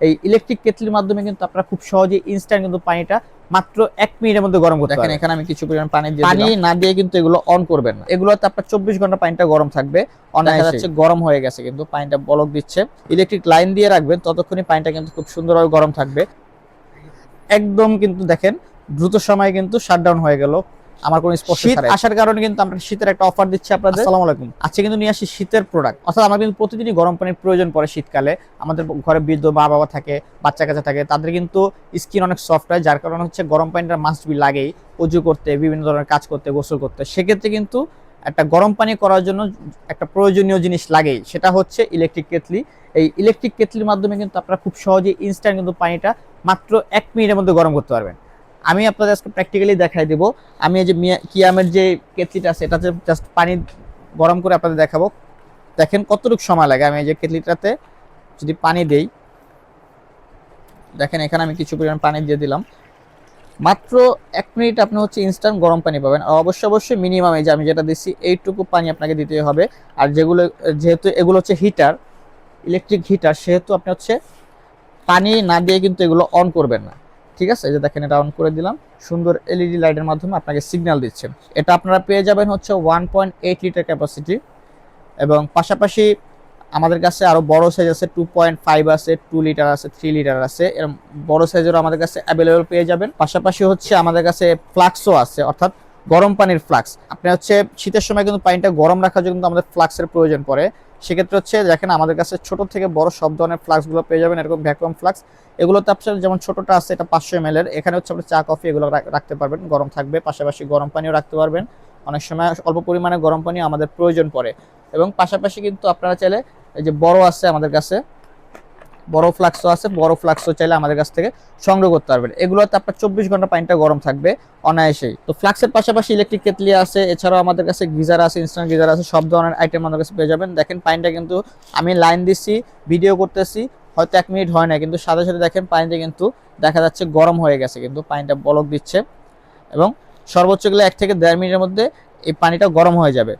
এই ইলেকট্রিক কেটলির মাধ্যমে কিন্তু আপনারা খুব সহজে ইনস্ট্যান্ট কিন্তু পানিটা মাত্র 1 মিনিটের মধ্যে গরম করতে পারেন। এখানে আমি কিছু পরিমাণ পানি দিয়ে দিলাম। পানি না দিয়ে কিন্তু এগুলো অন করবেন না, এগুলোতে আপনার 24 ঘন্টা পানিটা গরম থাকবে। দেখা যাচ্ছে গরম হয়ে গেছে কিন্তু পানিটা বলক দিচ্ছে। ইলেকট্রিক লাইন দিয়ে রাখবেন, ততক্ষণই পানিটা কিন্তু খুব সুন্দরভাবে গরম থাকবে। একদম কিন্তু দেখেন দ্রুত সময়ে কিন্তু শাটডাউন হয়ে গেল। আমার কোনো স্পষ্ট শীত আসার কারণে কিন্তু আমরা শীতের একটা অফার দিচ্ছি আপনাদের। আসসালামু আলাইকুম। আজকে কিন্তু নিয়ে আসি শীতের প্রোডাক্ট, অর্থাৎ আমাদের কিন্তু প্রতিদিনই গরম পানির প্রয়োজন পড়ে শীতকালে। আমাদের ঘরে বৃদ্ধ মা বাবা থাকে, বাচ্চা কাচ্চা থাকে, তাদের কিন্তু স্কিন অনেক সফট হয়, যার কারণে হচ্ছে গরম পানিটা মাস্ট বি লাগেই অজু করতে, বিভিন্ন ধরনের কাজ করতে, গোসল করতে। সেক্ষেত্রে কিন্তু একটা গরম পানি করার জন্য একটা প্রয়োজনীয় জিনিস লাগেই, সেটা হচ্ছে ইলেকট্রিক কেটলি। এই ইলেকট্রিক কেটলির মাধ্যমে কিন্তু আপনারা খুব সহজে ইনস্ট্যান্ট কিন্তু পানিটা মাত্র 1 মিনিটের মধ্যে গরম করতে পারবেন। আমি আপনাদের আজকে প্র্যাকটিক্যালি দেখাই দেবো। আমি এই যে কিয়ামের যে কেটলিটা আছে, এটাতে জাস্ট পানি গরম করে আপনাদের দেখাবো। দেখেন কতটুকু সময় লাগে। আমি এই যে কেটলিটাতে যদি পানি দেই, দেখেন এখানে আমি কিছু পরিমাণ পানি দিয়ে দিলাম। মাত্র 1 মিনিট আপনি হচ্ছে ইনস্ট্যান্ট গরম পানি পাবেন। আর অবশ্যই মিনিমাম এই যে আমি যেটা দিচ্ছি এইটুকু পানি আপনাকে দিতে হবে। আর যেহেতু এগুলো হচ্ছে হিটার, ইলেকট্রিক হিটার, সেহেতু আপনি হচ্ছে পানি না দিয়ে কিন্তু এগুলো অন করবেন না। ঠিক আছে, এই যে দেখেন এটা অন করে দিলাম, সুন্দর এলইডি লাইটের মাধ্যমে আপনাকে সিগন্যাল দিচ্ছে। এটা আপনারা পেয়ে যাবেন হচ্ছে 1.8 লিটার ক্যাপাসিটি, এবং পাশাপাশি আমাদের কাছে আরো বড় সাইজ আছে, 2.5 আছে, 2 লিটার আছে, 3 লিটার আছে। এরকম বড় সাইজেরও আমাদের কাছে অ্যাভেলেবল পেয়ে যাবেন। পাশাপাশি হচ্ছে আমাদের কাছে ফ্লাক্সও আছে, অর্থাৎ গরম পানির ফ্লাক্স। আপনি হচ্ছে শীতের সময় কিন্তু পানিটা গরম রাখার জন্য কিন্তু আমাদের ফ্লাক্সের প্রয়োজন পড়ে। সেক্ষেত্রে হচ্ছে দেখেন আমাদের কাছে ছোট থেকে বড় সব ধরনের ফ্লাক্সগুলো পেয়ে যাবেন, এরকম ভ্যাকুয়াম ফ্লাক্স। এগুলোতে আপনার যেমন ছোটটা আছে, এটা 500 ml এর। এখানে হচ্ছে আপনি চা কফি এগুলো রাখতে পারবেন, গরম থাকবে। পাশাপাশি গরম পানিও রাখতে পারবেন, অনেক সময় অল্প পরিমাণে গরম পানি আমাদের প্রয়োজন পড়ে। এবং পাশাপাশি কিন্তু আপনারা চাইলে এই যে বড় আছে আমাদের কাছে, বড় ফ্লাক্সও আছে, বড় ফ্লাক্সও চাইলে আমাদের কাছ থেকে সংগ্রহ করতে পারবেন। এগুলোতে আপনার 24 ঘন্টা পানিটা গরম থাকবে অনায়াসেই। তো ফ্লাক্সের পাশাপাশি ইলেকট্রিক কেটলি আছে, এছাড়াও আমাদের কাছে গিজার আছে, ইনস্ট্যান্ট গিজার আছে, সব ধরনের আইটেম আমাদের কাছে পেয়ে যাবেন। দেখেন পানিটা কিন্তু আমি লাইন দিচ্ছি, ভিডিও করতেছি, হয়তো 1 মিনিট হয় না, কিন্তু সাথে সাথে দেখেন পানিটা কিন্তু দেখা যাচ্ছে গরম হয়ে গেছে, কিন্তু পানিটা বলক দিচ্ছে। এবং সর্বোচ্চ গেলে 1 থেকে 1.5 মিনিটের মধ্যে এই পানিটা গরম হয়ে যাবে।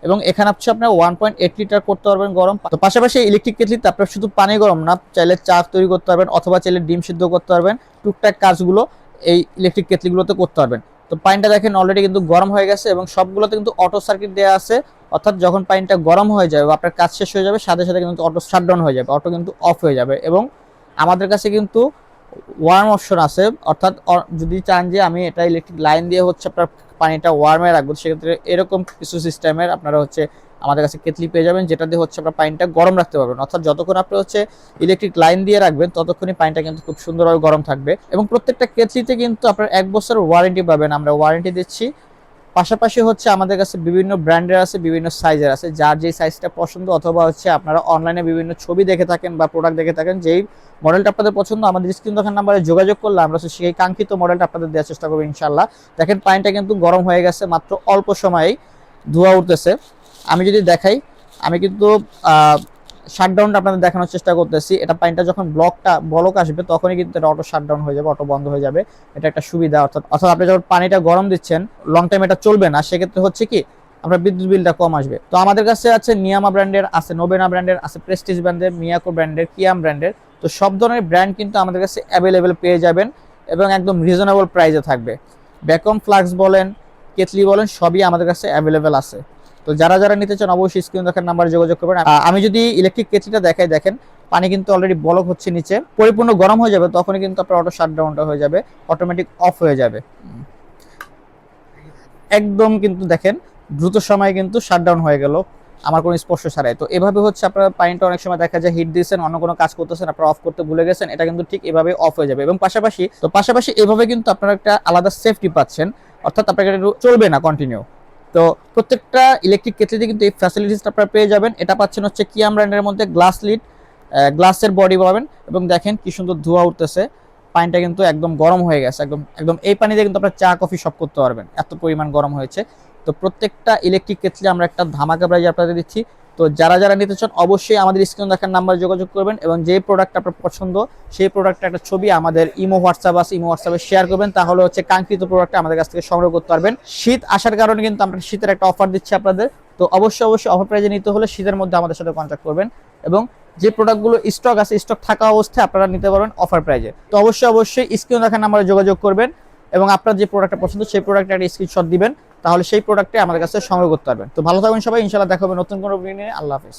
এবং এখানে হচ্ছে আপনার 1.8 লিটার করতে পারবেন গরম। তো পাশাপাশি ইলেকট্রিক কেটলিতে আপনার শুধু পানি গরম না, চাইলে চা তৈরি করতে পারবেন, অথবা চাইলে ডিম সিদ্ধ করতে পারবেন। টুকটাক কাজগুলো এই ইলেকট্রিক কেটলিগুলোতে করতে পারবেন। তো পানিটা দেখেন অলরেডি কিন্তু গরম হয়ে গেছে, এবং সবগুলোতে কিন্তু অটো সার্কিট দেওয়া আছে, অর্থাৎ যখন পানিটা গরম হয়ে যাবে, আপনার কাজ শেষ হয়ে যাবে, সাথে সাথে কিন্তু অটো শাটডাউন হয়ে যাবে, অটো কিন্তু অফ হয়ে যাবে। এবং আমাদের কাছে কিন্তু ওয়ার্ম অপশন আছে, অর্থাৎ যদি চান যে আমি এটা ইলেকট্রিক লাইন দিয়ে হচ্ছে আপনার পানিটা ওয়ার্মে রাখবো, সেক্ষেত্রে এরকম কিছু সিস্টেমের আপনারা হচ্ছে আমাদের কাছে কেটলি পেয়ে যাবেন, যেটা দিয়ে হচ্ছে আপনার পানিটা গরম রাখতে পারবেন। অর্থাৎ যতক্ষণ আপনি হচ্ছে ইলেকট্রিক লাইন দিয়ে রাখবেন, ততক্ষণই পানিটা কিন্তু খুব সুন্দরভাবে গরম থাকবে। এবং প্রত্যেকটা কেটলিতে কিন্তু আপনার 1 বছরের ওয়ারেন্টি পাবেন, আমরা ওয়ারেন্টি দিচ্ছি। পাশাপাশি হচ্ছে আমাদের কাছে বিভিন্ন ব্র্যান্ডের আছে, বিভিন্ন সাইজের আছে, যার যেই সাইজটা পছন্দ, অথবা হচ্ছে আপনারা অনলাইনে বিভিন্ন ছবি দেখে থাকেন বা প্রোডাক্ট দেখে থাকেন, যেই মডেলটা আপনাদের পছন্দ, আমাদের স্ক্রিন দেখার নাম্বারে যোগাযোগ করলে আমরা সেই কাঙ্ক্ষিত মডেলটা আপনাদের দেওয়ার চেষ্টা করবো ইনশাল্লাহ। দেখেন পানিটা কিন্তু গরম হয়ে গেছে, মাত্র অল্প সময়েই ধোঁয়া উঠতেছে। আমি যদি দেখাই, আমি কিন্তু শাটডাউনটা আপনাদের দেখানোর চেষ্টা করতেছি। এটা পানিটা যখন বলক আসবে, তখনই কিন্তু এটা অটো শাটডাউন হয়ে যাবে, অটো বন্ধ হয়ে যাবে। এটা একটা সুবিধা। অর্থাৎ আপনি যখন পানিটা গরম দিচ্ছেন, লং টাইম এটা চলবে না, সেক্ষেত্রে হচ্ছে কি আপনার বিদ্যুৎ বিলটা কম আসবে। তো আমাদের কাছে আছে নিয়ামা ব্র্যান্ডের, আছে নোবেনা ব্র্যান্ডের, আছে প্রেস্টিজ ব্র্যান্ডের, মিয়াকো ব্র্যান্ডের, কিয়াম ব্র্যান্ডের। তো সব ধরনের ব্র্যান্ড কিন্তু আমাদের কাছে অ্যাভেলেবেল পেয়ে যাবেন, এবং একদম রিজনেবল প্রাইসে থাকবে। ভ্যাকুয়াম ফ্লাক্স বলেন, কেটলি বলেন, সবই আমাদের কাছে অ্যাভেলেবেল আছে। তো যারা যারা নিতে চান অবশ্যই স্ক্রিন দেখার নাম্বারে যোগাযোগ করবেন। আমি যদি ইলেকট্রিক কেটলিটা দেখাই, দেখেন পানি কিন্তু অলরেডি বলক হচ্ছে নিচে, পরিপূর্ণ গরম হয়ে যাবে, তখনই কিন্তু আপনার অটো শাটডাউনটা হয়ে যাবে, অটোমেটিক অফ হয়ে যাবে। একদম কিন্তু দেখেন দ্রুত সময়ে কিন্তু শাটডাউন হয়ে গেল, আমার কোনো স্পর্শ ছাড়াই। তো এভাবে হচ্ছে আপনার পানিটা অনেক সময় দেখা যায় হিট দিয়েছেন, অন্য কোনো কাজ করতেছেন, আপনারা অফ করতে ভুলে গেছেন, এটা কিন্তু ঠিক এভাবে অফ হয়ে যাবে। এবং পাশাপাশি এভাবে কিন্তু আপনারা একটা আলাদা সেফটি পাচ্ছেন, অর্থাৎ আপনাকে চলবে না কন্টিনিউ। তো প্রত্যেকটা ইলেকট্রিক কেটলিতে কিন্তু এই ফ্যাসিলিটিসটা আপনারা পেয়ে যাবেন। এটা পাচ্ছেন হচ্ছে কিয়াম ব্র্যান্ডের মধ্যে গ্লাস লিড, গ্লাসের বডি পাবেন, এবং দেখেন কি সুন্দর ধোঁয়া উঠতেছে। পানিটা কিন্তু একদম গরম হয়ে গেছে, একদম একদম এই পানি দিয়ে কিন্তু আপনারা চা কফি সব করতে পারবেন, এত পরিমাণ গরম হয়েছে। তো প্রত্যেকটা ইলেকট্রিক কেটলি আমরা একটা ধামাকা প্রাইজে আপনাদের দিচ্ছি। তো যারা যারা নিতে চান অবশ্যই আমাদের স্ক্রিন দেখার নাম্বারে যোগাযোগ করবেন, এবং যে প্রোডাক্ট আপনার পছন্দ সেই প্রোডাক্টের একটা ছবি আমাদের ইমো হোয়াটসঅ্যাপ আছে, ইমো হোয়াটসঅ্যাপে শেয়ার করবেন, তাহলে হচ্ছে কাঙ্ক্ষিত প্রোডাক্টটা আমাদের কাছ থেকে সংগ্রহ করতে পারবেন। শীত আসার কারণে কিন্তু আমরা শীতের একটা অফার দিচ্ছি আপনাদের। তো অবশ্যই অফার প্রাইজে নিতে হলে শীতের মধ্যে আমাদের সাথে কন্ট্যাক্ট করবেন। এবং যে প্রোডাক্টগুলো স্টক আছে, স্টক থাকা অবস্থায় আপনারা নিতে পারবেন অফার প্রাইজে। তো অবশ্যই স্ক্রিনে দেখা নাম্বারে যোগাযোগ করবেন এবং আপনার যে প্রোডাক্টটা পছন্দ সেই প্রোডাক্টের একটা স্ক্রিনশট দিবেন, তাহলে সেই প্রোডাক্টে আমাদের কাছে সংগ্রহ করতে পারবেন। তো ভালো থাকবেন সবাই, ইনশাআল্লাহ দেখা হবে নতুন কোনো ভিডিও নিয়ে। আল্লাহ হাফেজ।